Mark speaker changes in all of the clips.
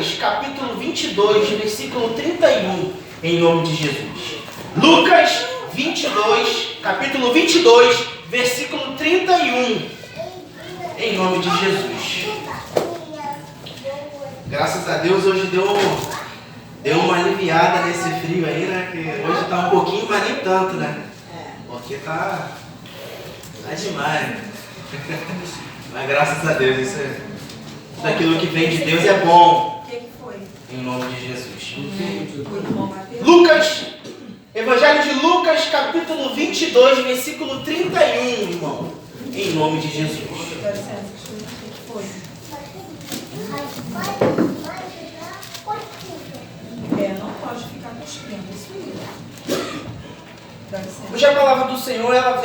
Speaker 1: Lucas, capítulo 22, versículo 31, em nome de Jesus. Lucas 22, capítulo 22, versículo 31, em nome de Jesus. Graças a Deus, hoje deu uma aliviada nesse frio aí, né? Que hoje tá um pouquinho, mas nem tanto, né? Porque tá demais, né? Mas graças a Deus, isso daquilo que vem de Deus é bom.
Speaker 2: O que foi?
Speaker 1: Em nome de Jesus. Lucas, Evangelho de Lucas, capítulo 22, versículo 31, irmão. Em nome de Jesus.
Speaker 2: O que foi? Não pode ficar cuspindo isso aí.
Speaker 1: Hoje a palavra do Senhor, ela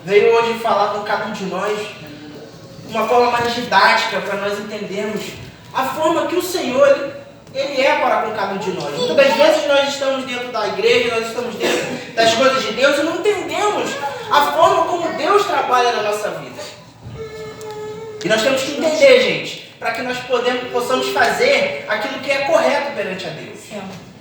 Speaker 1: veio hoje falar com cada um de nós uma forma mais didática para nós entendermos a forma que o Senhor ele é para com cada um de nós. Muitas das vezes nós estamos dentro da igreja, nós estamos dentro das coisas de Deus e não entendemos a forma como Deus trabalha na nossa vida. E nós temos que entender, gente, para que nós possamos fazer aquilo que é correto perante a Deus.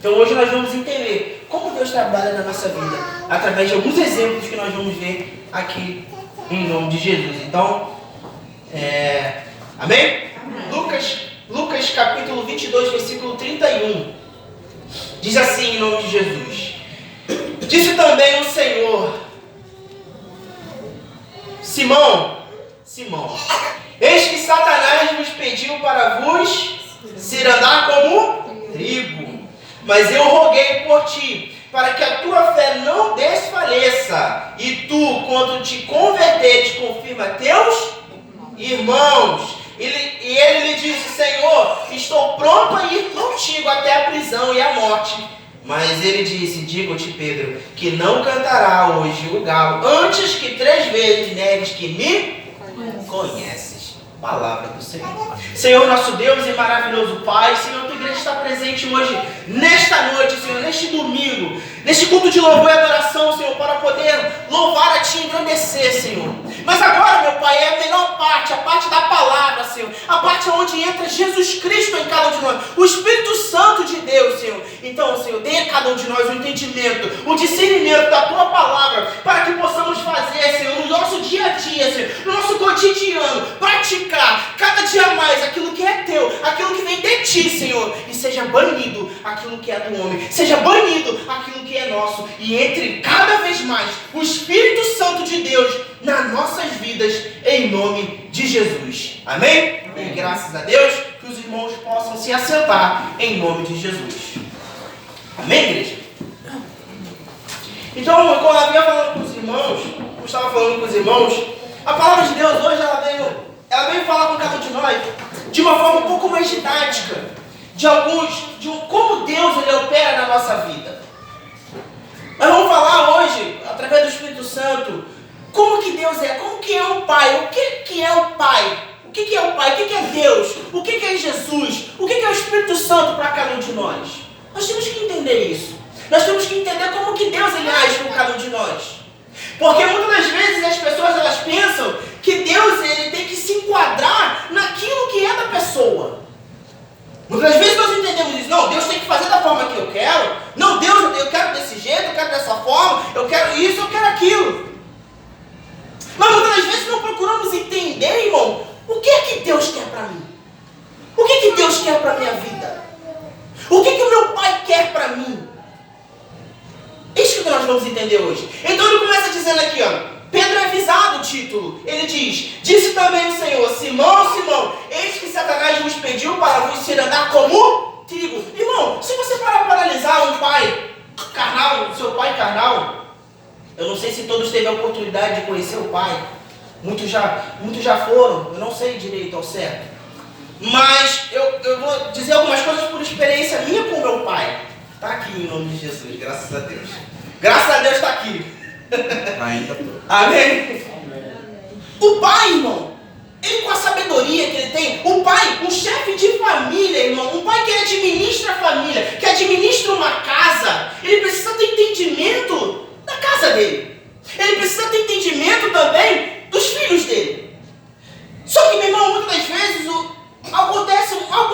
Speaker 1: Então hoje nós vamos entender como Deus trabalha na nossa vida, através de alguns exemplos que nós vamos ver aqui em nome de Jesus. Então, amém? Lucas capítulo 22, versículo 31, diz assim em nome de Jesus: disse também o Senhor: Simão, eis que Satanás vos pediu para vos cirandar como trigo, mas eu roguei por ti, para que a tua fé não desfaleça, e tu, quando te converteres, confirma teus irmãos. E ele lhe disse: Senhor, estou pronto a ir contigo até a prisão e a morte. Mas ele disse: digo-te, Pedro, que não cantará hoje o galo, antes que 3 vezes negues que me conheces. Palavra do Senhor. Senhor, nosso Deus e maravilhoso Pai, Senhor, tua igreja está presente hoje, nesta noite, Senhor, neste domingo, neste culto de louvor e adoração, Senhor, para poder louvar a Ti e engrandecer, Senhor. Mas agora, meu Pai, é a melhor parte, a parte da palavra, Senhor, a parte onde entra Jesus Cristo em cada um de nós, o Espírito Santo de Deus, Senhor. Então, Senhor, dê a cada um de nós o entendimento, o discernimento da Tua palavra, para que possamos fazer, Senhor, no nosso dia a dia, Senhor, no nosso cotidiano, praticar cada dia mais aquilo que é Teu, aquilo que vem de Ti, Senhor, e seja banido aquilo que é do homem, seja banido aquilo que é nosso, e entre cada vez mais o Espírito Santo de Deus nas nossas vidas, em nome de Jesus. Amém? E graças a Deus, que os irmãos possam se assentar em nome de Jesus. Amém, igreja? Então, quando eu havia falando com os irmãos, eu estava falando com os irmãos, a palavra de Deus hoje, ela veio falar com cada um de nós de uma forma um pouco mais didática, de como Deus ele opera na nossa vida. Nós vamos falar hoje, através do Espírito Santo, como que Deus é, como que é o Pai, o que é o Pai, o que é o Pai, o que é Deus, o que é Jesus, o que é o Espírito Santo para cada um de nós. Nós temos que entender isso. Nós temos que entender como que Deus ele age com cada um de nós. Porque muitas das vezes as pessoas elas pensam que Deus ele tem que se enquadrar naquilo que é da pessoa. Muitas das vezes nós entendemos isso. Não, Deus tem que fazer da forma que eu quero. Não, Deus, eu quero desse jeito, eu quero dessa forma, eu quero isso, eu quero aquilo. Mas muitas das vezes não procuramos entender, irmão, o que é que Deus quer para mim? O que é que Deus quer para a minha vida? O que é que o meu Pai quer para mim? Isso que nós vamos entender hoje. Então ele começa dizendo aqui, ó. Pedro é avisado o título. Ele diz: disse também o Senhor: Simão, eis que Satanás vos pediu para vos cirandar como trigo. Irmão, se você parar para analisar um pai carnal, seu pai carnal, eu não sei se todos teve a oportunidade de conhecer o pai. Muitos já foram, eu não sei direito ao certo. Mas eu vou dizer algumas coisas por experiência minha com o meu pai. Está aqui em nome de Jesus, graças a Deus. Graças a Deus está aqui.
Speaker 3: Ainda tô.
Speaker 1: Amém? O pai, irmão, ele com a sabedoria que ele tem, o pai, um chefe de família, irmão, um pai que administra a família, que administra uma casa, ele precisa ter entendimento da casa dele. Ele precisa ter entendimento também dos filhos dele. Só que, meu irmão, muitas das vezes acontece algo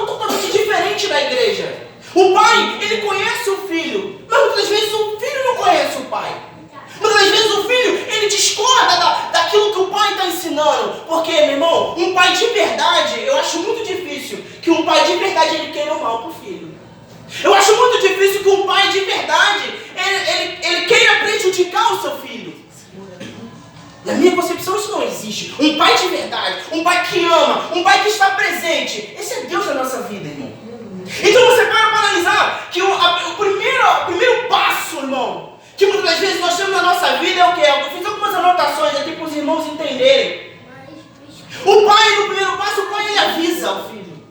Speaker 1: ambiente da igreja. O pai, ele conhece o filho, mas muitas vezes o filho não conhece o pai. Muitas vezes o filho, ele discorda daquilo que o pai está ensinando. Porque, meu irmão, um pai de verdade, eu acho muito difícil que um pai de verdade ele queira o mal para o filho. Eu acho muito difícil que um pai de verdade, ele queira prejudicar o seu filho. Na minha concepção isso não existe. Um pai de verdade, um pai que ama, um pai que está presente. Esse é Deus na nossa vida, irmão. Então você para analisar que o primeiro passo, irmão, que muitas das vezes nós temos na nossa vida é o quê? Eu fiz algumas anotações aqui para os irmãos entenderem. O pai, no primeiro passo, o pai ele avisa o filho.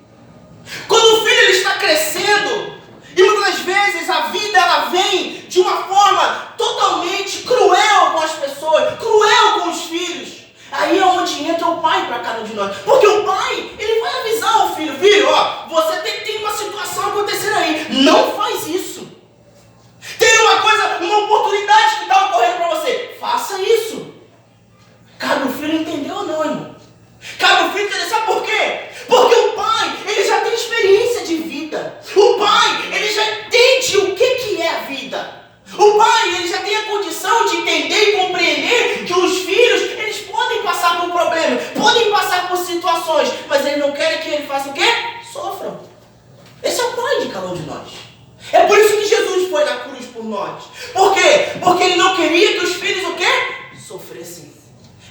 Speaker 1: Quando o filho ele está crescendo, e muitas das vezes a vida ela vem de uma forma totalmente cruel com as pessoas, cruel com os filhos. Aí é onde entra o pai para cada um de nós. Porque o pai, ele vai avisar o filho: filho, ó, você tem uma situação acontecendo aí. Não faz isso. Tem uma oportunidade que está ocorrendo para você. Faça isso. Cabe o filho entender ou não, irmão. Cabe o filho entender. Sabe por quê? Porque o pai, ele já tem experiência de vida. O pai, ele já entende o que é a vida. O pai, ele já tem a condição de entender e compreender que os filhos, eles podem passar por problemas, podem passar por situações, mas ele não quer que ele faça o quê? Sofram. Esse é o pai de cada um de nós. É por isso que Jesus foi na cruz por nós. Por quê? Porque ele não queria que os filhos o quê? Sofressem.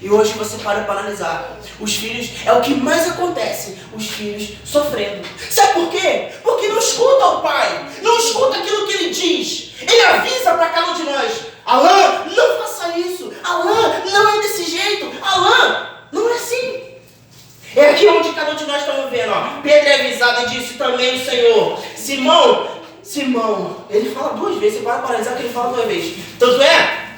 Speaker 1: E hoje você para analisar. Os filhos, é o que mais acontece. Os filhos sofrendo. Sabe por quê? Porque não escuta o pai. Não escuta aquilo que ele diz. Ele avisa para cada um de nós: Alan, não faça isso. Alan, não é desse jeito. Alan, não é assim. É aqui onde cada um de nós estamos vendo. Ó. Pedro é avisado e disse também o Senhor. Simão, ele fala duas vezes. Você vai analisar que ele fala duas vezes. Tanto é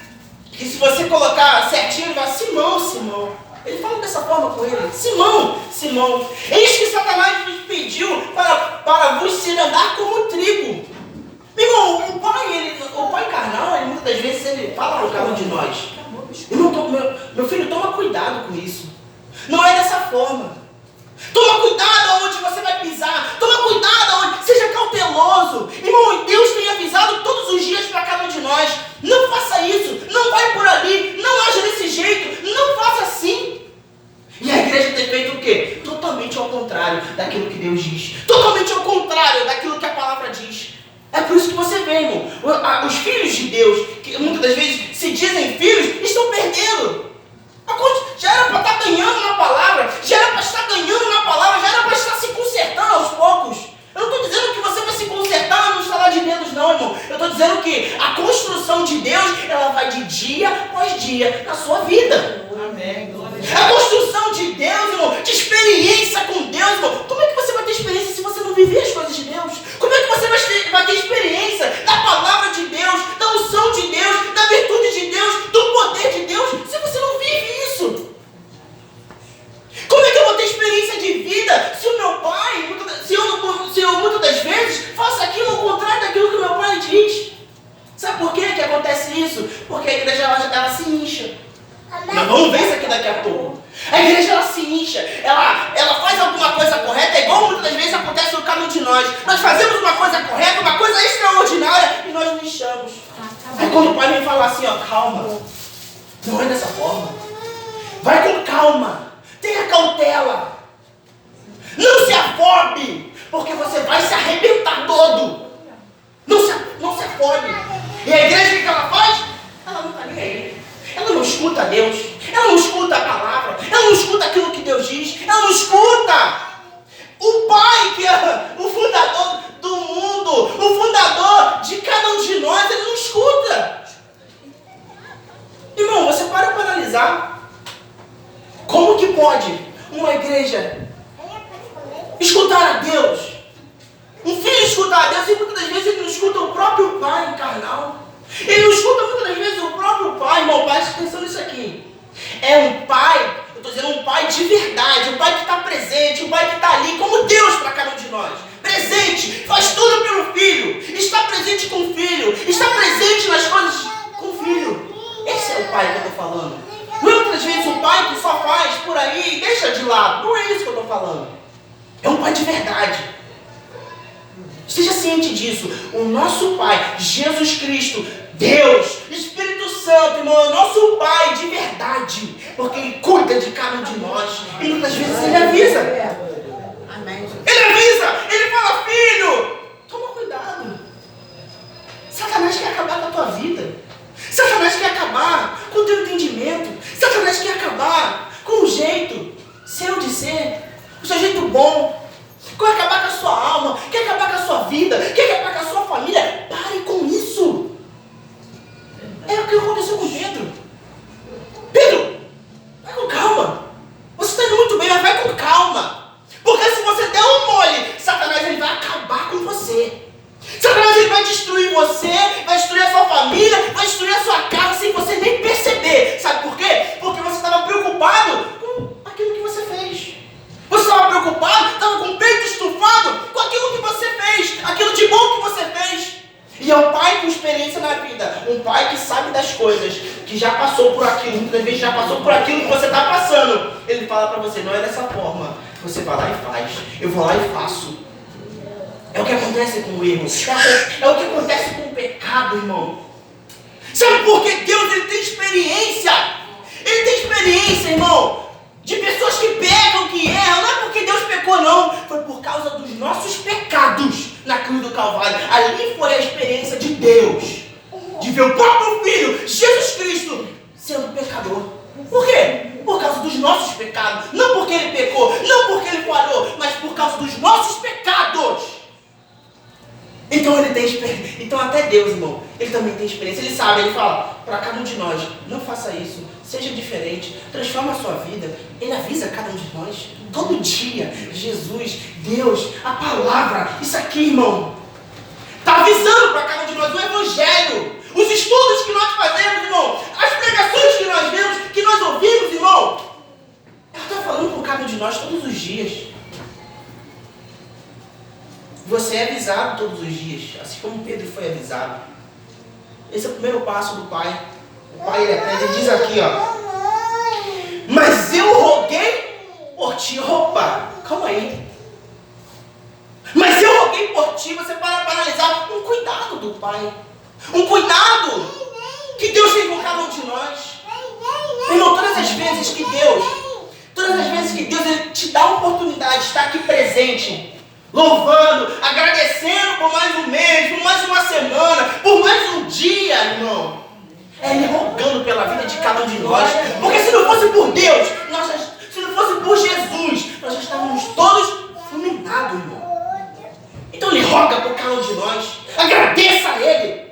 Speaker 1: que se você colocar certinho, ele vai: Simão. Ele fala dessa forma com ele: Simão, eis que Satanás nos pediu para vos ser andar como trigo. Meu irmão, o pai carnal, ele, muitas das vezes ele fala para cada um de nós: meu filho, toma cuidado com isso. Não é dessa forma. Toma cuidado aonde você vai pisar. Toma cuidado aonde. Seja cauteloso. Irmão, Deus tem avisado todos os dias para cada um de nós: não faça isso. Não vai por ali. Não haja desse jeito. Não faça assim. E a igreja tem feito o quê? Totalmente ao contrário daquilo que Deus diz. Totalmente ao contrário daquilo que a palavra diz. É por isso que você vê, irmão, os filhos de Deus, que muitas das vezes se dizem filhos, estão perdendo. Já era para estar ganhando na palavra, já era para estar ganhando na palavra, já era para estar se consertando aos poucos. Eu não estou dizendo que você vai se consertar no estalar de dedos, não, irmão. Eu estou dizendo que a construção de Deus, ela vai de dia após dia na sua vida.
Speaker 2: Amém.
Speaker 1: A construção de Deus, irmão, de experiência com Deus, irmão. Como é que você vai ter experiência se você não viver as coisas de Deus? Como é que você vai ter experiência da palavra de Deus, da unção de Deus, da virtude de Deus, do poder de Deus, se você não vive isso? Como é que eu vou ter experiência de vida se o meu pai, se eu muitas das vezes faço aquilo ao contrário daquilo que o meu pai diz? Sabe por quê que acontece isso? Porque a igreja ela se incha. Nós vamos ver isso aqui daqui a pouco. A igreja ela se incha, ela faz alguma coisa correta, é igual muitas das vezes acontece no caminho de nós. Nós fazemos uma coisa correta, uma coisa extraordinária e nós nos inchamos. Aí quando o pai me fala assim, ó, calma, não é dessa forma. Vai com calma, tenha cautela. Não se afobe, porque você vai se arrebentar todo. Não se afobe. E a igreja, o que ela faz? Ela não está nem aí. Ela não escuta Deus, ela não escuta a palavra, ela não escuta aquilo que Deus diz, ela não escuta o Pai, que é o fundador do mundo, o fundador de cada um de nós, ele não escuta. Irmão, você para analisar como que pode uma igreja escutar a Deus, um filho escutar a Deus, e muitas das vezes ele não escuta o próprio pai carnal. Ele não escuta muitas das vezes o próprio pai. Irmão, preste atenção nisso aqui. É um pai, eu estou dizendo um pai de verdade, um pai que está presente, um pai que está ali como Deus para cada um de nós. Presente, faz tudo pelo filho, está presente com o filho, está presente nas coisas com o filho. Esse é o pai que eu estou falando. Não é muitas vezes o pai que só faz por aí e deixa de lado. Não é isso que eu estou falando. É um pai de verdade. Esteja ciente disso. O nosso Pai, Jesus Cristo, Deus, Espírito Santo, irmão, é o nosso Pai de verdade. Porque Ele cuida de cada um de nós. E muitas vezes Ele avisa.
Speaker 2: Amém.
Speaker 1: Ele avisa. Ele fala, filho, toma cuidado. Satanás quer acabar com a tua vida. Satanás quer acabar com o teu entendimento. Satanás quer acabar com o jeito seu de ser. O seu jeito bom. Quer acabar com a sua alma. Quer acabar com a sua vida. Quer acabar com a sua família. Pare com isso. É o que aconteceu com Pedro. Pedro, vai com calma. Você está indo muito bem, mas vai com calma. Porque se você der um mole, Satanás ele vai acabar com você. Satanás ele vai destruir você, vai destruir a sua família, vai destruir a sua casa sem você nem perceber. Sabe por quê? Porque você estava preocupado com aquilo que você fez. Você estava preocupado, estava com o peito estufado com aquilo que você fez, aquilo de bom que você fez. E é um pai com experiência na vida, um pai que sabe das coisas, que já passou por aquilo, muitas vezes já passou por aquilo que você está passando. Ele fala para você, não é dessa forma. Você vai lá e faz. Eu vou lá e faço. É o que acontece com o erro. É o que acontece com o pecado, irmão. Sabe por que Deus ele tem experiência? Ele tem experiência, irmão, de pessoas que pecam, que erram. Não é porque Deus pecou, não. Foi por causa dos nossos pecados na cruz do Calvário. Ali foi a experiência de Deus. De ver o próprio Filho, Jesus Cristo, sendo pecador. Por quê? Por causa dos nossos pecados. Não porque Ele pecou, não porque Ele falhou, mas por causa dos nossos pecados. Então Ele tem experiência. Então até Deus, irmão, Ele também tem experiência. Ele sabe, Ele fala para cada um de nós, não faça isso, seja diferente, transforma a sua vida. Ele avisa cada um de nós, todo dia. Jesus, Deus, a palavra, isso aqui, irmão, está avisando para cada um de nós, o Evangelho, os estudos que nós fazemos, irmão, as pregações que nós vemos, que nós ouvimos, irmão, ela está falando com cada um de nós todos os dias. Você é avisado todos os dias, assim como Pedro foi avisado. Esse é o primeiro passo do Pai. O Pai ele diz aqui, ó. Mas eu roguei por ti. Opa, calma aí. Mas eu roguei por ti. Você para analisar um cuidado do Pai. Um cuidado que Deus tem com cada um de nós. Irmão, todas as vezes que Deus ele te dá a oportunidade de estar aqui presente, louvando, agradecendo por mais um mês, por mais uma semana, por mais um dia, irmão. É Ele rogando pela vida de cada um de nós. Porque se não fosse por Deus, se não fosse por Jesus, nós já estávamos todos fulminados, irmão. Então Ele roga por cada um de nós. Agradeça a Ele.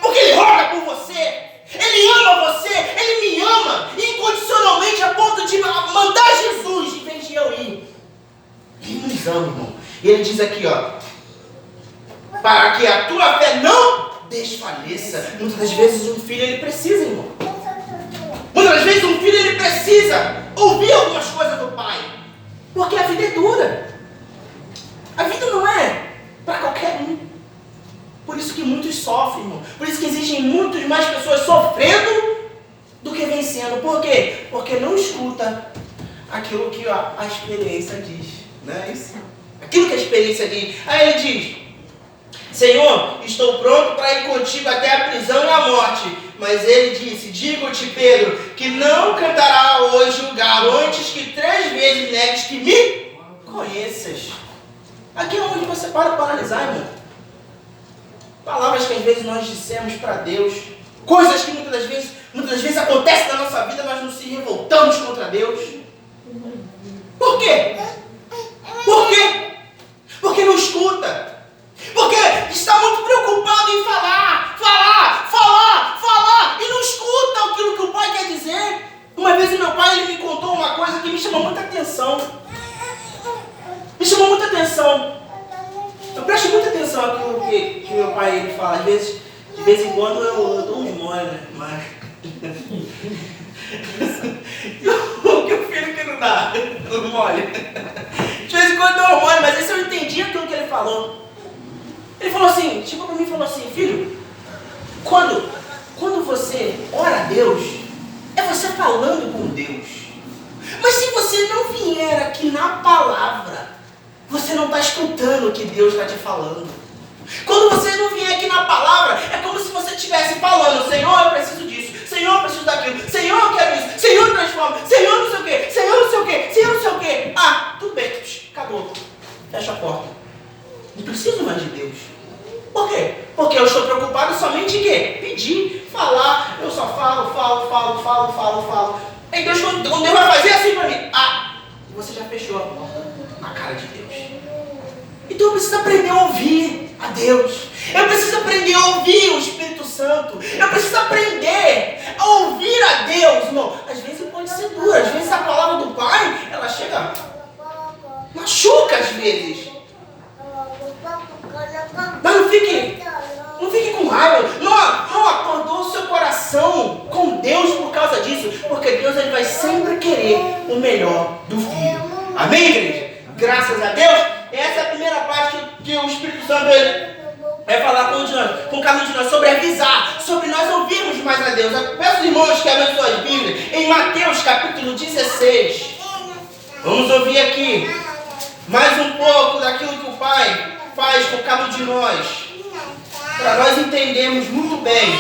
Speaker 1: Porque Ele roga por você. Ele ama você. Ele me ama incondicionalmente a ponto de mandar Jesus em vez de eu ir. Ele nos ama, irmão. E Ele diz aqui, ó, para que a tua fé não desfaleça. Muitas das vezes um filho ele precisa, irmão. Muitas das vezes um filho ele precisa ouvir algumas coisas do pai. Porque a vida é dura. A vida não é para qualquer um. Por isso que muitos sofrem, irmão. Por isso que existem muitas mais pessoas sofrendo do que vencendo. Por quê? Porque não escuta aquilo que a experiência diz. Não é isso? Aquilo que a experiência diz. Aí ele diz: Senhor, estou pronto para ir contigo até a prisão e a morte. Mas ele disse: digo-te, Pedro, que não cantará hoje o galo antes que 3 vezes negues que me conheças. Aqui é onde você para analisar, irmão. Palavras que às vezes nós dissemos para Deus, coisas que muitas das vezes acontecem na nossa vida, nós nos revoltamos contra Deus. Por quê? Por quê? Porque não escuta. Porque está muito preocupado em falar e não escuta aquilo que o pai quer dizer. Uma vez o meu pai ele me contou uma coisa que me chamou muita atenção. Eu presto muita atenção àquilo que meu pai ele fala. De vez em quando eu dou uns mole, né? Mas o que o filho que não dá? Um mole. De vez em quando eu dou um mole, mas esse eu entendi aquilo que ele falou. Ele falou assim, chegou para mim e falou assim: filho, quando você ora a Deus, é você falando com Deus. Mas se você não vier aqui na palavra, você não está escutando o que Deus está te falando. Quando você não vier aqui na palavra, é como se você estivesse falando: Senhor, eu preciso disso, Senhor, eu preciso daquilo, Senhor, eu quero isso, Senhor, transforma, Senhor, não sei o quê, Senhor, não sei o quê, Senhor, não sei o quê. Ah, tudo bem, acabou. Fecha a porta. Não preciso mais de Deus. Por quê? Porque eu estou preocupado somente em quê? Pedir, falar. Eu só falo. Aí Deus, quando Deus vai fazer assim para mim, você já fechou a porta na cara de Deus. Então eu preciso aprender a ouvir a Deus. Eu preciso aprender a ouvir o Espírito Santo. Eu preciso aprender a ouvir a Deus, irmão. Às vezes pode ser dura. Às vezes a palavra do Pai, ela chega, machuca às vezes. Mas não fique com raiva. Não acordou o seu coração com Deus por causa disso. Porque Deus, ele vai sempre querer o melhor do filho. Amém, igreja? Graças a Deus. Essa é a primeira parte que o Espírito Santo ele vai falar com cada um de nós, sobre avisar, sobre nós ouvirmos mais a Deus. Eu peço aos irmãos que abrem suas Bíblias em Mateus capítulo 16. Vamos ouvir aqui mais um pouco daquilo que o Pai faz com cada um de nós, para nós entendermos muito bem.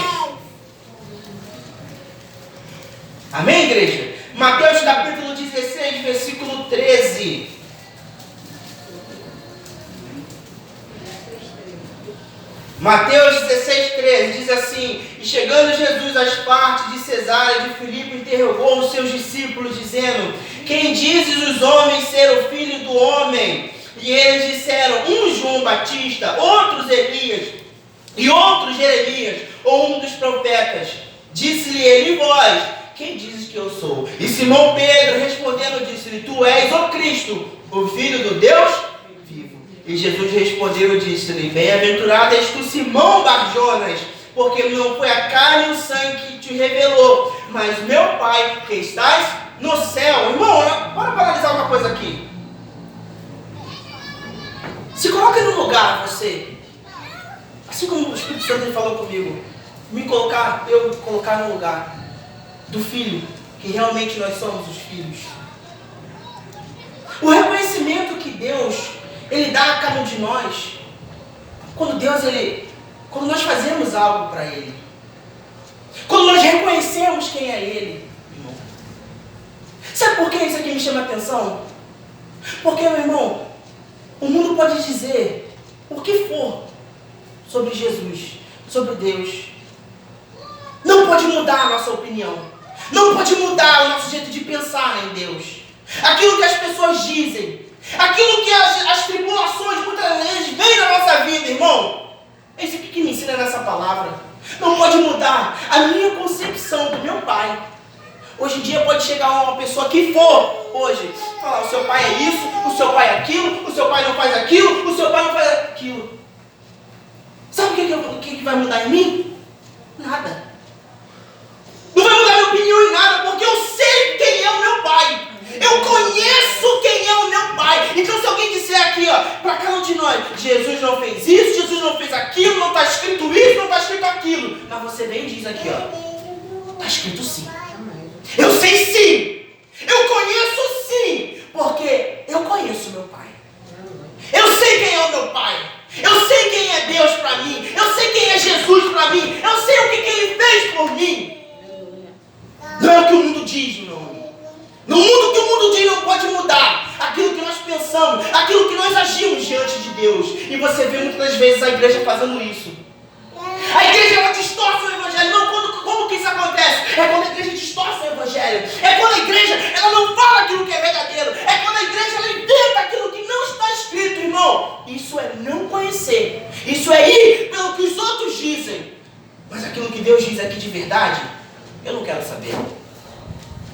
Speaker 1: Amém, igreja? Mateus capítulo 16, versículo 13. Mateus 16, 13 diz assim: E chegando Jesus às partes de Cesareia de Filipe, interrogou os seus discípulos, dizendo: Quem dizes os homens ser o Filho do Homem? E eles disseram: um João Batista, outros Elias, e outros Jeremias, ou um dos profetas. Disse-lhe ele: E vós, quem dizes que eu sou? E Simão Pedro respondendo disse-lhe: Tu és o Cristo, o Filho do Deus vivo. E Jesus respondeu e disse-lhe: Bem-aventurado és tu, Simão Barjonas, porque não foi a carne e o sangue que te revelou, mas meu Pai que estás no céu. Irmão, bora analisar uma coisa aqui. Se coloca no lugar, você, assim como o Espírito Santo falou comigo, eu colocar no lugar do filho, que realmente nós somos os filhos. O reconhecimento que Deus, ele dá a cada um de nós, quando nós fazemos algo para Ele, quando nós reconhecemos quem é Ele, irmão. Sabe por que isso aqui me chama a atenção? Porque, meu irmão, o mundo pode dizer o que for sobre Jesus, sobre Deus. Não pode mudar a nossa opinião. Não pode mudar o nosso jeito de pensar em Deus. Aquilo que as pessoas dizem, aquilo que as tribulações muitas vezes vêm na nossa vida, irmão. É isso que me ensina nessa palavra. Não pode mudar a minha concepção do meu Pai. Hoje em dia pode chegar uma pessoa que for hoje, falar: o seu pai é isso, o seu pai é aquilo, o seu pai não faz aquilo, o seu pai não faz aquilo. Sabe o que vai mudar em mim? Nada. Não vai mudar minha opinião em nada, porque eu sei quem é o meu Pai. Eu conheço quem é o meu Pai. Então se alguém disser aqui, para cada um de nós: Jesus não fez isso, Jesus não fez aquilo, não está escrito isso, não está escrito aquilo. Mas você vem e diz aqui, está escrito sim. Eu sei sim. Eu conheço sim. Porque eu conheço meu Pai. Eu sei quem é o meu Pai. Eu sei quem é Deus para mim. Eu sei quem é Jesus para mim. Eu sei o que Ele fez por mim. Não é o que o mundo diz, meu amigo. No mundo que o mundo diz não pode mudar aquilo que nós pensamos, aquilo que nós agimos diante de Deus. E você vê muitas das vezes a igreja fazendo isso. A igreja, ela distorce o evangelho. Não, como que isso acontece? É quando a igreja distorce o evangelho. É quando a igreja, ela não fala aquilo que é verdadeiro. É quando a igreja, ela inventa aquilo que não está escrito, irmão. Isso é não conhecer. Isso é ir pelo que os outros dizem. Mas aquilo que Deus diz aqui de verdade, eu não quero saber.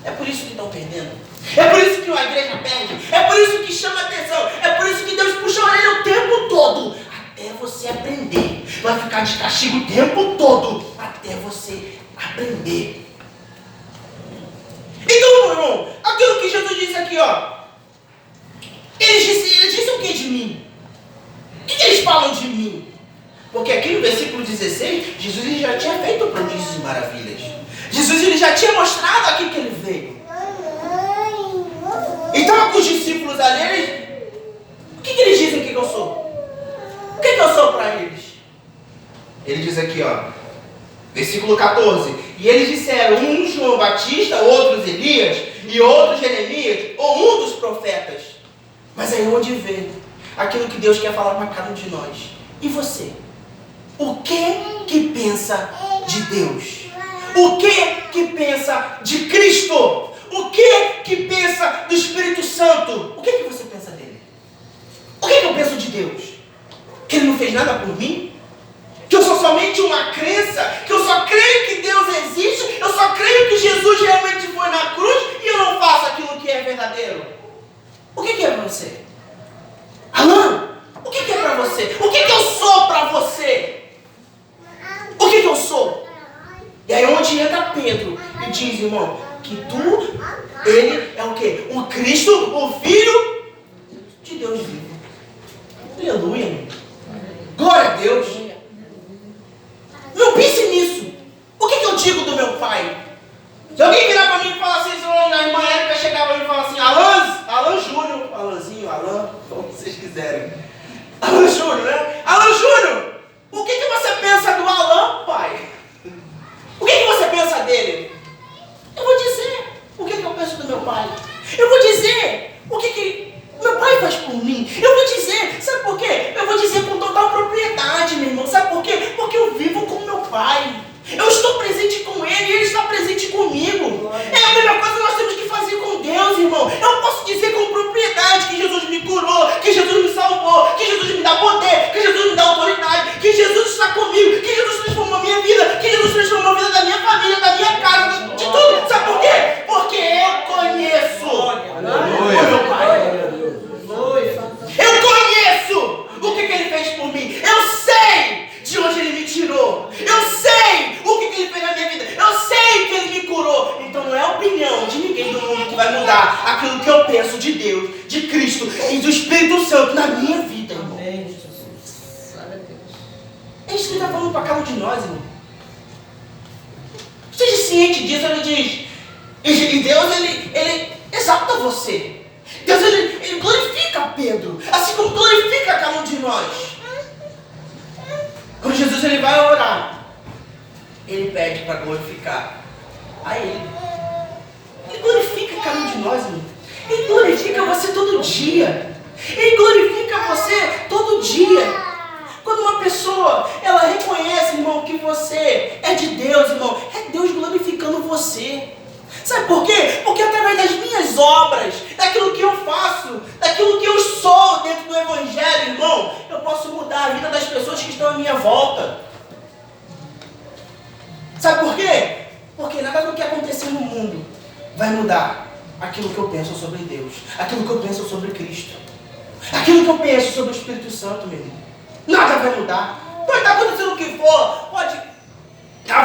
Speaker 1: É por isso que estão perdendo. É por isso que a igreja perde. É por isso que chama atenção. É por isso que Deus puxa a orelha o tempo todo. Até você aprender. Vai ficar de castigo o tempo todo. Até você aprender. Então, meu irmão, aquilo que Jesus disse aqui, Eles dizem o que de mim? O que eles falam de mim? Porque aqui no versículo 16, Jesus ele já tinha feito prodígios e maravilhas. Jesus ele já tinha mostrado aqui que ele veio. Então, com os discípulos ali, o que eles dizem que eu sou? O que eu sou para eles? Ele diz aqui, ó, versículo 14. E eles disseram, um João Batista, outros Elias, e outros Jeremias, ou um dos profetas. Mas aí é onde vê aquilo que Deus quer falar para cada um de nós. E você? O que pensa de Deus? O que pensa de Cristo? O que pensa do Espírito Santo? O que você pensa dele? O que eu penso de Deus? Que ele não fez nada por mim? Que eu sou somente uma crença? Que eu só creio que Deus existe? Eu só creio que Jesus realmente foi na cruz e eu não faço aquilo que é verdadeiro? O que é para você? Alan, o que é para você? O que eu sou para você? O que eu sou? E aí onde entra Pedro e diz, irmão, que ele é o quê? O Cristo, o Filho de Deus vivo. Aleluia, meu. Glória a Deus. Não pense nisso. O que eu digo do meu pai? Se alguém virar para mim e falar assim, a irmã Érica chegar para mim e falar assim, Alan Júnior, Alanzinho, Alan, como vocês quiserem. Alan Júnior, né? Alan Júnior, o que você pensa do Alan, pai? O que você pensa dele? Eu vou dizer o que eu penso do meu pai. Eu vou dizer o que meu pai faz por mim. Eu vou dizer, sabe por quê? Eu vou dizer com total propriedade, meu irmão. Sabe por quê? Porque eu vivo com meu pai. Eu estou presente com ele e ele está presente comigo. É a mesma coisa que nós temos que fazer com Deus, irmão. Eu posso dizer com propriedade que Jesus me curou, que Jesus me salvou, que Jesus me dá poder, que Jesus me dá autoridade, que Jesus está comigo, que Jesus transformou a minha vida, que Jesus transformou a vida da minha família, da minha casa, de tudo. Sabe por quê? Porque eu conheço o meu pai. Eu conheço o que ele fez por mim. Eu sei de onde ele me tirou. Eu sei o que ele fez na minha vida. Eu sei que ele me curou. Então não é a opinião de ninguém do mundo que vai mudar aquilo que eu penso de Deus, de Cristo e do Espírito Santo na minha vida, irmão. É isso que ele está falando para cada um de nós, irmão. Seja ciente disso. Ele diz, e Deus, ele exalta você. Deus, ele glorifica Pedro, assim como glorifica cada um de nós. Quando Jesus ele vai orar, ele pede para glorificar a ele. Ele glorifica cada um de nós, irmão. Ele glorifica você todo dia. Ele glorifica você todo dia. Quando uma pessoa, ela reconhece, irmão, que você é de Deus, irmão, é Deus glorificando você. Sabe por quê? Porque através das minhas obras, daquilo que eu faço, daquilo que eu sou dentro do Evangelho, irmão, eu posso mudar a vida das pessoas que estão à minha volta. Sabe por quê? Porque nada do que acontecer no mundo vai mudar aquilo que eu penso sobre Deus, aquilo que eu penso sobre Cristo, aquilo que eu penso sobre o Espírito Santo, meu irmão. Nada vai mudar. Pode estar acontecendo o que for, pode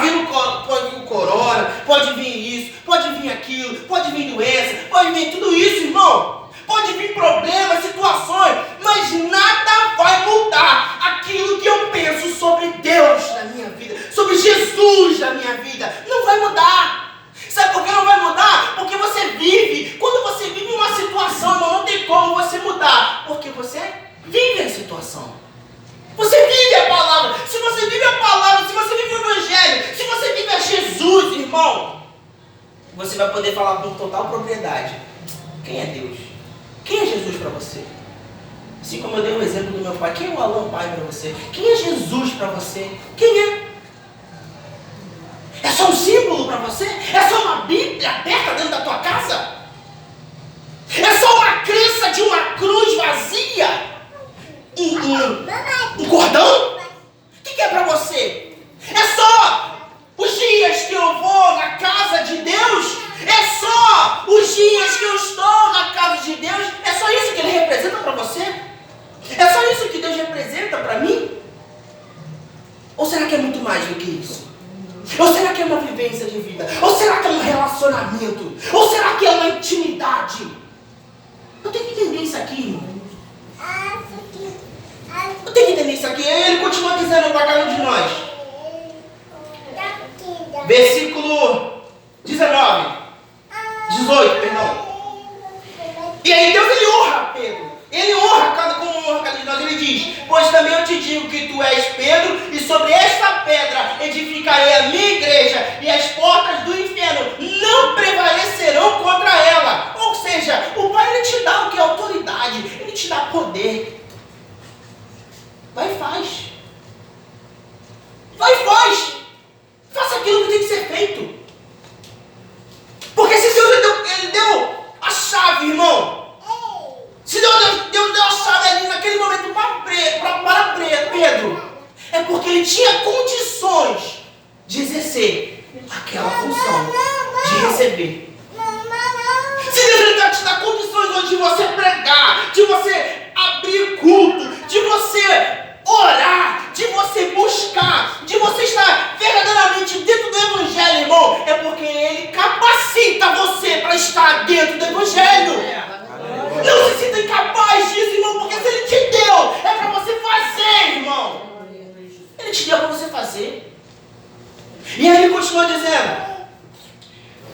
Speaker 1: vir o corona, pode vir isso, pode vir aquilo, pode vir doença, pode vir tudo isso, irmão. Pode vir problemas, situações, mas nada vai mudar aquilo que eu penso sobre Deus na minha vida, sobre Jesus na minha vida. Não vai mudar. Sabe por que não vai mudar? Porque você vive. Quando você vive uma situação, irmão, não tem como você mudar. Porque você vive a situação. Você vive a palavra. Se você vive a palavra, se você vive o Evangelho, se você vive a Jesus, irmão, você vai poder falar com total propriedade. Quem é Deus? Quem é Jesus para você? Assim como eu dei o exemplo do meu pai. Quem é o Alan pai para você? Quem é Jesus para você? Quem é? É só um símbolo para você? É só uma Bíblia aberta dentro da tua casa? É só uma crença de uma cruz vazia? Um cordão? O que é para você? É só os dias que eu vou na casa de Deus? É só os dias que eu estou na casa de Deus? É só isso que ele representa para você? É só isso que Deus representa para mim? Ou será que é muito mais do que isso? Ou será que é uma vivência de vida? Ou será que é um relacionamento? Ou será que é uma intimidade? Eu tenho que entender isso aqui, irmão. Eu tenho que entender isso aqui. Ele continua dizendo para cada um de nós. Versículo 18, perdão. E aí Deus ele honra Pedro. Ele honra como honra cada um 39, ele diz: pois também eu te digo que tu és Pedro, e sobre esta pedra edificarei a minha igreja, e as portas do inferno não prevalecerão contra ela. Ou seja, o Pai, ele te dá o que é autoridade, ele te dá poder. Vai e faz. Vai e faz. Faça aquilo que tem que ser feito. Porque se Deus ele deu a chave, irmão. Se Deus deu a chave ali naquele momento para Pedro, é porque ele tinha condições de exercer aquela função, de receber. Se Deus te dá condições hoje de você pregar, de você abrir culto, de você orar, de você buscar, de você estar verdadeiramente dentro do Evangelho, irmão, é porque Ele capacita você para estar dentro do Evangelho. Não se sinta incapaz disso, irmão, porque se Ele te deu, é para você fazer, irmão. Ele te deu para você fazer. E aí ele continua dizendo: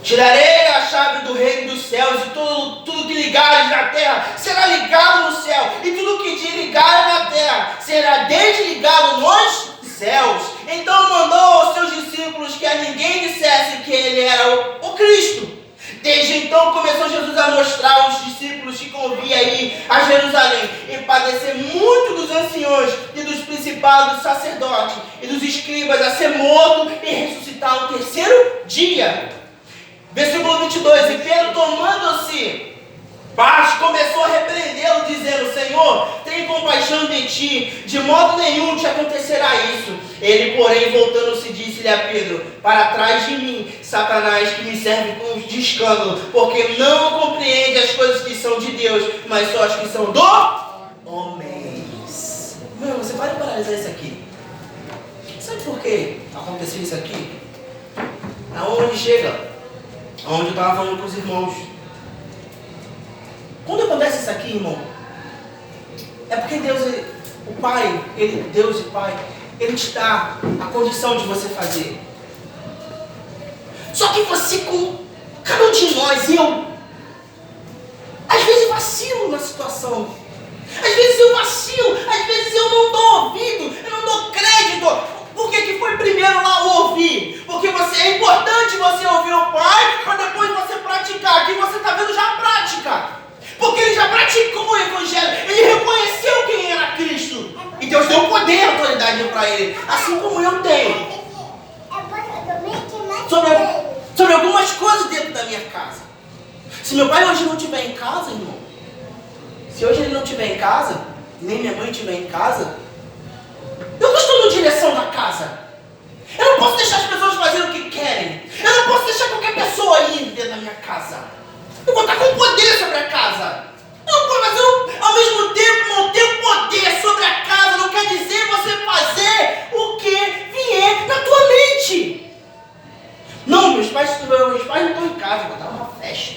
Speaker 1: tirarei a chave do reino dos céus, e tudo que ligares na terra será ligado no céu, e tudo que desligares na terra será desligado nos céus. Então mandou aos seus discípulos que a ninguém dissesse que ele era o Cristo. Desde então começou Jesus a mostrar aos discípulos que convinha ir a Jerusalém e padecer muito dos anciões e dos principados dos sacerdotes e dos escribas, a ser morto e ressuscitar no terceiro dia. Versículo 22, e Pedro, tomando-se parte, começou a repreendê-lo, dizendo: Senhor, tem compaixão de ti, de modo nenhum te acontecerá isso. Ele, porém, voltando-se, disse-lhe a Pedro: para trás de mim, Satanás, que me serve de escândalo, porque não compreende as coisas que são de Deus, mas só as que são do homens. Meu, você pode paralisar isso aqui. Sabe por que aconteceu isso aqui? Aonde chega? Onde eu estava falando com os irmãos. Quando acontece isso aqui, irmão, é porque Deus, o Pai, Deus e Pai, Ele te dá a condição de você fazer. Só que você, cada um de nós, às vezes vacilo na situação. Às vezes eu vacilo, às vezes eu não dou ouvido, eu não dou crédito. Por que foi primeiro lá o ouvir? Porque é importante você ouvir o Pai, para depois você praticar. Aqui você está vendo já a prática. Porque ele já praticou o Evangelho. Ele reconheceu quem era Cristo. E Deus deu poder e autoridade para ele. Assim como eu tenho. Sobre algumas coisas dentro da minha casa. Se meu pai hoje não estiver em casa, irmão. Se hoje ele não estiver em casa, nem minha mãe estiver em casa, eu não estou na direção da casa. Eu não posso deixar as pessoas fazerem o que querem. Eu não posso deixar qualquer pessoa ir dentro da minha casa. Eu vou estar com poder sobre a casa. Mas eu, ao mesmo tempo, não tenho poder sobre a casa. Não quer dizer você fazer o que vier na tua mente. Não, meus pais não estão em casa. Vou dar uma festa.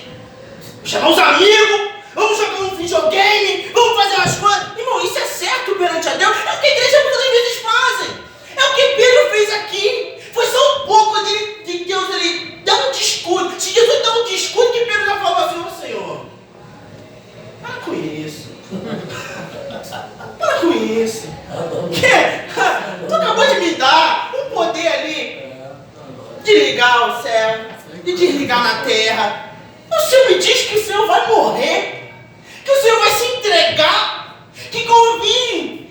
Speaker 1: Vou chamar os amigos. Vamos jogar um videogame. Vamos fazer umas coisas. Irmão, isso é certo perante a Deus. É o que a igreja muitas vezes fazem. É o que Pedro fez aqui. Foi só um pouco de Deus ali dar um descuido. Se Jesus dá um descuido, que Pedro já falou assim: ô Senhor, para com isso. Para com isso. Tu acabou de me dar um poder ali de ligar o céu, de desligar na terra. O Senhor me diz que o Senhor vai morrer, que o Senhor vai se entregar, que convém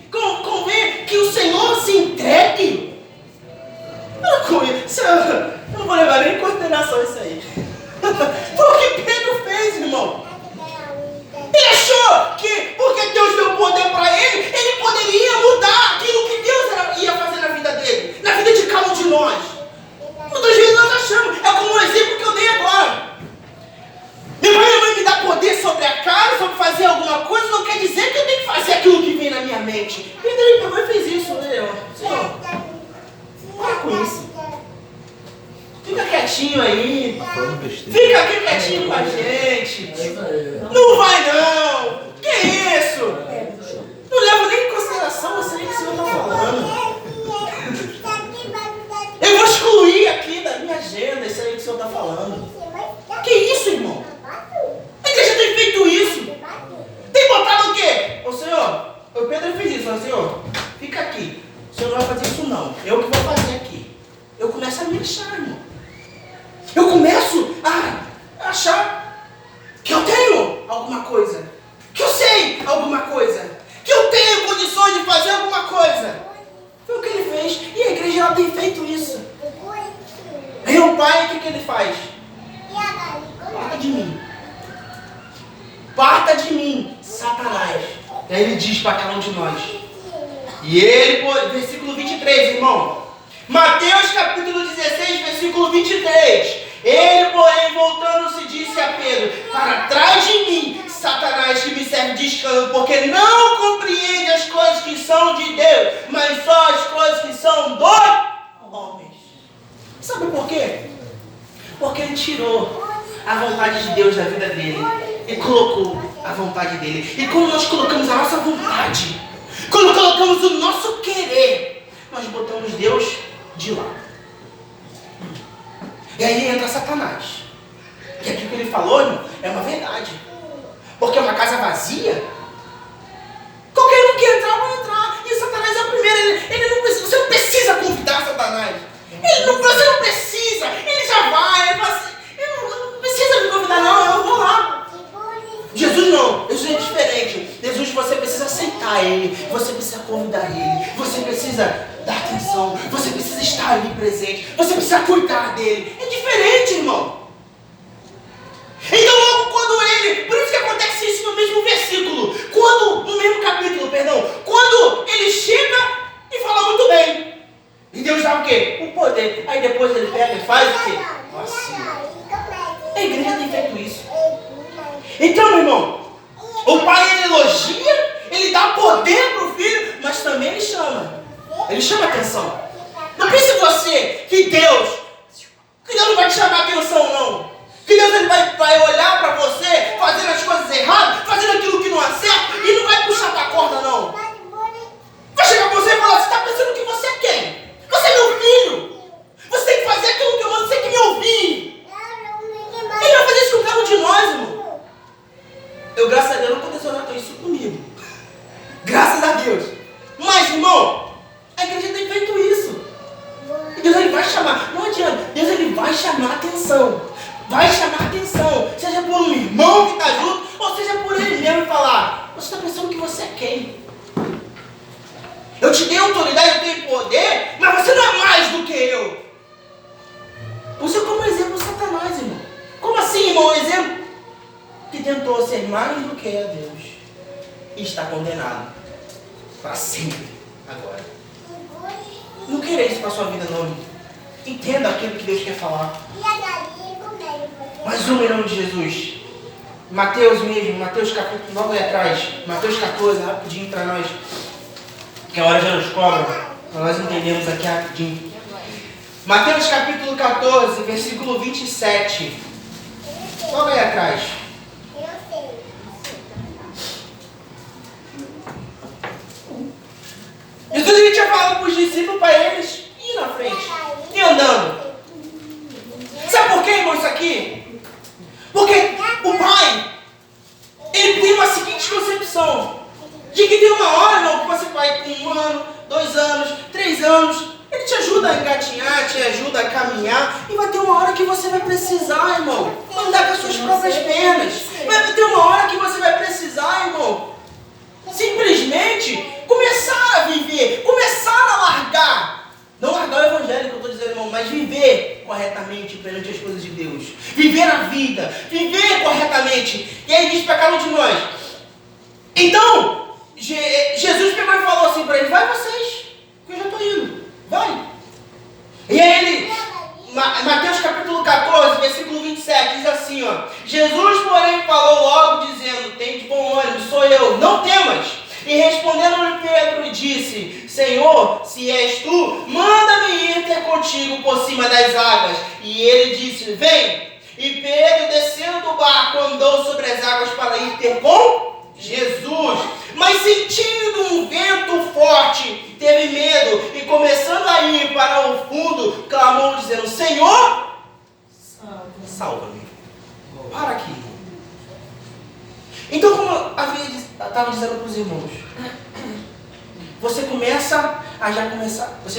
Speaker 1: que o Senhor se entregue. Para com isso. Eu não vou levar nem em consideração isso aí. Foi o que Pedro fez, irmão. Ele achou que, porque Deus deu poder para ele, ele poderia mudar aquilo que Deus ia fazer na vida dele, na vida de cada um de nós. Muitas vezes nós achamos, é como o exemplo que eu dei agora. Meu pai e minha mãe me dá poder sobre a casa, sobre fazer alguma coisa, não quer dizer que eu tenho que fazer aquilo que vem na minha mente. Pedro, minha mãe fez isso, né? Senhor, para com isso. Fica quietinho aí. Fica aqui quietinho com a gente. Não vai não. Que isso? Não levo nem em consideração isso aí que o Senhor está falando. Eu vou excluir aqui da minha agenda isso aí que o Senhor está falando. Que isso, irmão? A igreja tem feito isso. Tem botado o quê? Ô Senhor, o Pedro Senhor, fica aqui. O Senhor não vai fazer isso não. Eu que vou fazer aqui. Eu começo a me achar, irmão. Eu começo a achar que eu tenho alguma coisa. Que eu sei alguma coisa. Que eu tenho condições de fazer alguma coisa. Foi o que ele fez. E a igreja ela tem feito isso. Aí o pai, o que ele faz? Parta de mim. Parta de mim, Satanás. E aí ele diz para cada um de nós. E ele, versículo 23, irmão. Mateus capítulo 16, versículo 23. Ele, porém, voltando-se, disse a Pedro: para trás de mim, Satanás, que me serve de escândalo, porque não compreende as coisas que são de Deus, mas só as coisas que são dos homens. Sabe por quê? Porque ele tirou a vontade de Deus da vida dele e colocou a vontade dele. E quando nós colocamos a nossa vontade, quando colocamos o nosso querer, nós botamos Deus de lado. E aí entra Satanás. E aquilo que ele falou, irmão, é uma verdade. Porque uma casa vazia, qualquer um que entrar, vai entrar. E Satanás é o primeiro. Ele não precisa, você não precisa convidar Satanás. Você não precisa. Ele já vai. Ele não precisa me convidar, não. Eu vou lá. Jesus não. Jesus é diferente. Jesus, você precisa aceitar Ele. Você precisa convidar Ele. Você precisa dar atenção. Você precisa estar ali presente. Você precisa cuidar dele. É diferente, irmão. Então logo quando ele... Por isso que acontece isso no mesmo versículo. No mesmo capítulo, perdão. Quando ele chega e fala muito bem. E Deus dá o quê? O poder. Aí depois ele pega e faz o quê? Nossa. A igreja tem feito isso. Então, meu irmão, o pai ele elogia, ele dá poder para o filho, mas também ele chama. Ele chama atenção. Não pense você que Deus não vai te chamar atenção, não. Que Deus ele vai olhar para você fazendo as coisas erradas, fazendo aquilo que não acerta e não vai puxar tua corda, não. Vai chegar para você e falar: você está pensando que você é quem? Você é meu filho. Você tem que fazer aquilo que eu mando, você tem que me ouvir. Ele vai fazer isso com cada um de nós, irmão. Eu, graças a Deus, não aconteceu isso comigo. Graças a Deus. Mas, irmão, a igreja tem feito isso. E Deus ele vai chamar. Não adianta. Deus ele vai chamar atenção. Vai chamar atenção. Seja por um irmão que está junto, ou seja por ele mesmo e falar: você está pensando que você é quem? Eu te dei autoridade, eu tenho poder, mas você não é mais do que eu. Você como exemplo Satanás, irmão. Como assim, irmão? Um exemplo que tentou ser mais do que a Deus e está condenado para sempre agora. Não queira isso para a sua vida, não. Entenda aquilo que Deus quer falar. Mais um em nome de Jesus. Mateus mesmo, Mateus capítulo, logo aí atrás, Mateus 14, rapidinho para nós, que a hora já nos cobra, para nós entendermos aqui rapidinho. Mateus capítulo 14, versículo 27. Logo aí atrás. Jesus ele tinha falado para os discípulos para eles ir na frente, ir andando. Sabe por quê, irmão, isso aqui? Porque o Pai, ele tem uma seguinte concepção, de que tem uma hora, irmão, que você vai com 1 ano, 2 anos, 3 anos, ele te ajuda a engatinhar, te ajuda a caminhar, e vai ter uma hora que você vai precisar, irmão, andar com as suas próprias pernas. Vai ter uma hora que você vai precisar, irmão, simplesmente começar a viver, começar a largar. Não largar o evangelho que eu estou dizendo, irmão, mas viver corretamente perante as coisas de Deus. Viver a vida, viver corretamente. E aí diz para cada um de nós. Então, Jesus pegou e falou assim para eles: vai vocês, que eu já estou indo, vai. E aí ele, Mateus capítulo 14, versículo 27, diz assim, ó: Jesus, porém, falou logo dizendo: tem de bom ânimo, sou eu, não temas. E respondendo-lhe Pedro, disse: Senhor, se és tu, manda-me ir ter contigo por cima das águas. E ele disse: vem. E Pedro, descendo do barco, andou sobre as águas para ir ter com Jesus. Mas sentindo um vento forte, teve medo e começando a ir para o fundo, clamou dizendo: Senhor, salva-me. Para aqui. Então, como eu estava dizendo para os irmãos, você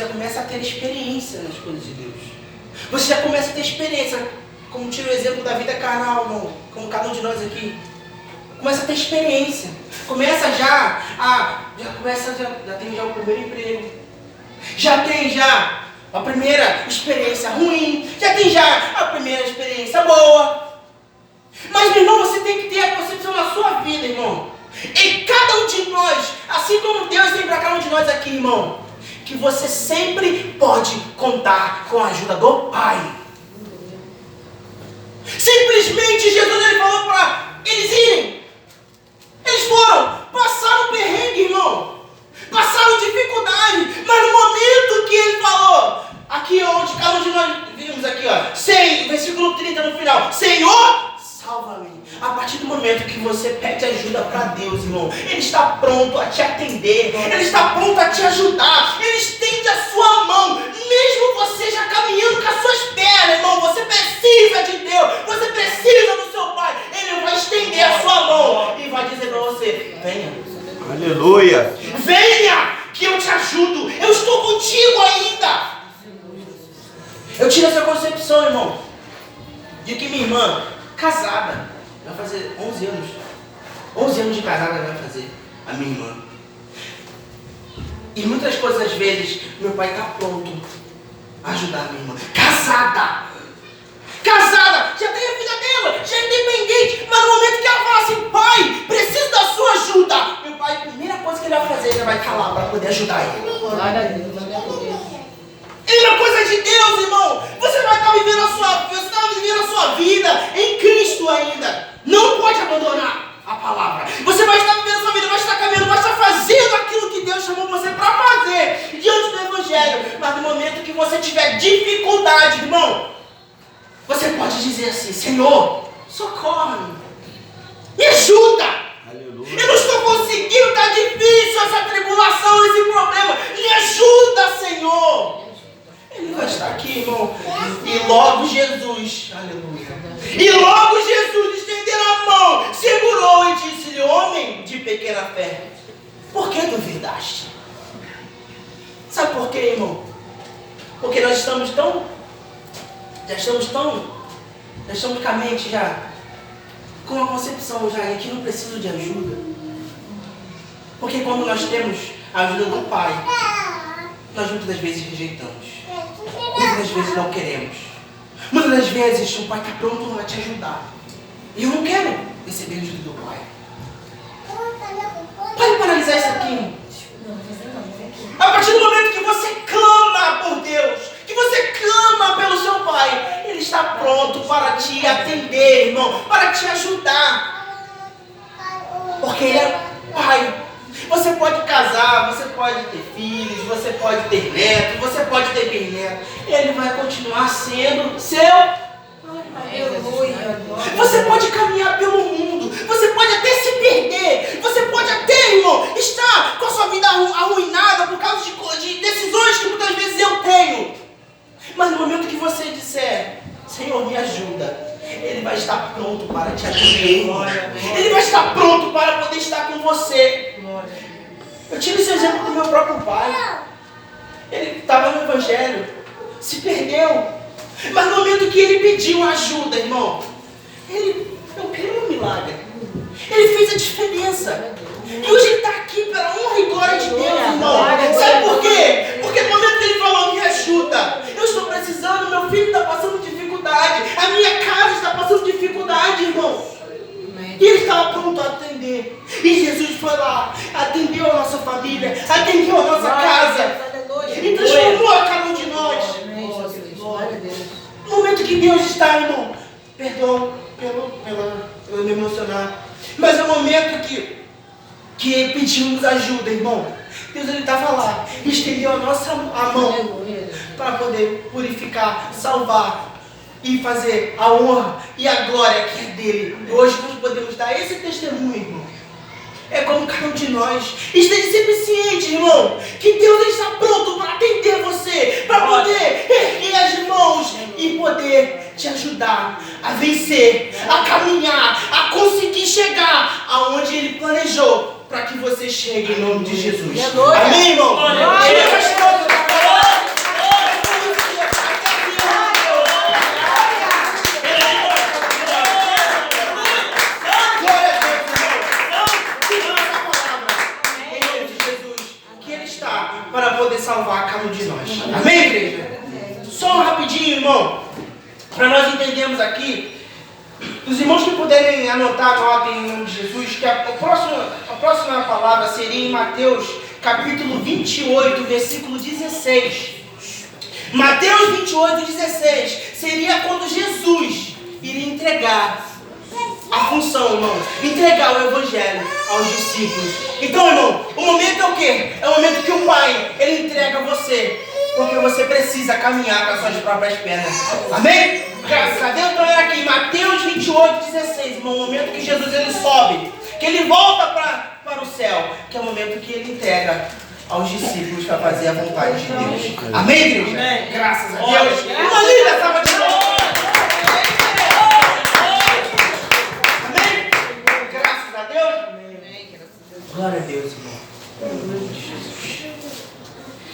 Speaker 1: já começa a ter experiência nas coisas de Deus. Você já começa a ter experiência, como tira o exemplo da vida carnal, irmão, como cada um de nós aqui. Começa a ter experiência. Já tem o primeiro emprego. Já tem a primeira experiência ruim. Já tem a primeira experiência boa. Mas, meu irmão, você tem que ter a concepção na sua vida, irmão. E cada um de nós, assim como Deus tem para cada um de nós aqui, irmão, que você sempre pode contar com a ajuda do Pai. Simplesmente Jesus ele falou para eles irem. Eles foram, passaram perrengue, irmão. Passaram dificuldade. Mas no momento que ele falou, aqui onde cada um de nós vimos aqui, ó, versículo 30 no final, Senhor, salva-me. A partir do momento que você pede ajuda para Deus, irmão, Ele está pronto a te atender. Ele está pronto a te ajudar. Ele estende a sua mão. Mesmo você já caminhando com as suas pernas, irmão, você precisa de Deus. Você precisa do seu Pai. Ele vai estender a sua mão e vai dizer para você, venha.
Speaker 3: Aleluia.
Speaker 1: Venha, que eu te ajudo. Eu estou contigo ainda. Eu tiro essa concepção, irmão, de que minha irmã, casada, vai fazer 11 anos. 11 anos de casada ela vai fazer, a minha irmã. E muitas coisas, às vezes, meu pai está pronto a ajudar a minha irmã. Casada! Já tem a vida dela, já é independente. Mas no momento que ela fala assim, pai, preciso da sua ajuda, meu pai, a primeira coisa que ele vai fazer, ele vai calar para poder ajudar ele.
Speaker 2: Glória a Deus, glória a Deus.
Speaker 1: É uma coisa de Deus, irmão. Você vai estar vivendo a sua vida em Cristo ainda. Não pode abandonar a palavra. Você vai estar vivendo a sua vida, vai estar caminhando, vai estar fazendo aquilo que Deus chamou você para fazer diante do Evangelho. Mas no momento que você tiver dificuldade, irmão, você pode dizer assim, Senhor, socorre-me. Me ajuda.
Speaker 3: Aleluia.
Speaker 1: Eu não estou conseguindo, está difícil essa tribulação, esse problema. Me ajuda, Senhor. Ele vai estar aqui, irmão. E logo Jesus, aleluia. E logo Jesus, estendendo a mão, segurou e disse-lhe, homem de pequena fé, por que duvidaste? Sabe por quê, irmão? Porque nós estamos com a mente com a concepção de que não preciso de ajuda. Porque quando nós temos a ajuda do Pai, nós muitas das vezes rejeitamos. Muitas das vezes não queremos. Muitas das vezes o Pai está pronto a te ajudar. E eu não quero receber a ajuda do Pai. Pode paralisar isso aqui, irmão. A partir do momento que você clama por Deus, que você clama pelo seu Pai, Ele está pronto para te atender, irmão, para te ajudar. Porque Ele é Pai. Você pode casar, você pode ter filhos, você pode ter netos, você pode ter bisnetos. Ele vai continuar sendo seu.
Speaker 2: Aleluia.
Speaker 1: Você pode caminhar pelo mundo, você pode até se perder, você pode até, irmão, estar com a sua vida arruinada por causa de decisões que muitas vezes eu tenho. Mas no momento que você disser, Senhor, me ajuda, Ele vai estar pronto para te atender. Ele vai estar pronto para poder estar com você. Eu tive esse exemplo do meu próprio pai. Ele estava no Evangelho, se perdeu. Mas no momento que ele pediu ajuda, irmão, eu queria um milagre. Ele fez a diferença. E hoje ele está aqui pela honra e glória de Deus, irmão. Sabe por quê? Porque no momento que ele falou, me ajuda, eu estou precisando, meu filho está passando dificuldade, a minha casa está passando dificuldade, irmão. E ele estava pronto a atender. E Jesus foi lá, atendeu a nossa família, atendeu a nossa casa. E transformou a cada um de nós. No momento que Deus está, irmão, perdão pelo me emocionar, mas é o momento que pedimos ajuda, irmão. Deus ele estava lá, estendeu a mão para poder purificar, salvar e fazer a honra e a glória que é dele. E hoje nós podemos dar esse testemunho, irmão. É como cada um de nós esteja sempre ciente, irmão, que Deus está pronto para atender você, para poder erguer as mãos e poder te ajudar a vencer, a caminhar, a conseguir chegar aonde Ele planejou para que você chegue em nome de Jesus.
Speaker 2: Aleluia.
Speaker 1: Amém, irmão?
Speaker 2: Aleluia.
Speaker 1: Para poder salvar cada um de nós. Amém, igreja? Só rapidinho, irmão, para nós entendermos aqui, os irmãos que puderem anotar, anotem em nome de Jesus, que a próxima palavra seria em Mateus, capítulo 28, versículo 16. Mateus 28, 16, seria quando Jesus iria entregar a função, irmão, entregar o evangelho aos discípulos. Então, irmão, o momento é o quê? É o momento que o Pai, ele entrega você, porque você precisa caminhar com as suas próprias pernas. Amém? Graças a Deus. Então é aqui, Mateus 28, 16, irmão, o momento que Jesus ele sobe, que ele volta para o céu, que é o momento que ele entrega aos discípulos para fazer a vontade de Deus. Amém, igreja? Amém. Graças a Deus. Uma linda salva de palmas. Glória a Deus, irmão.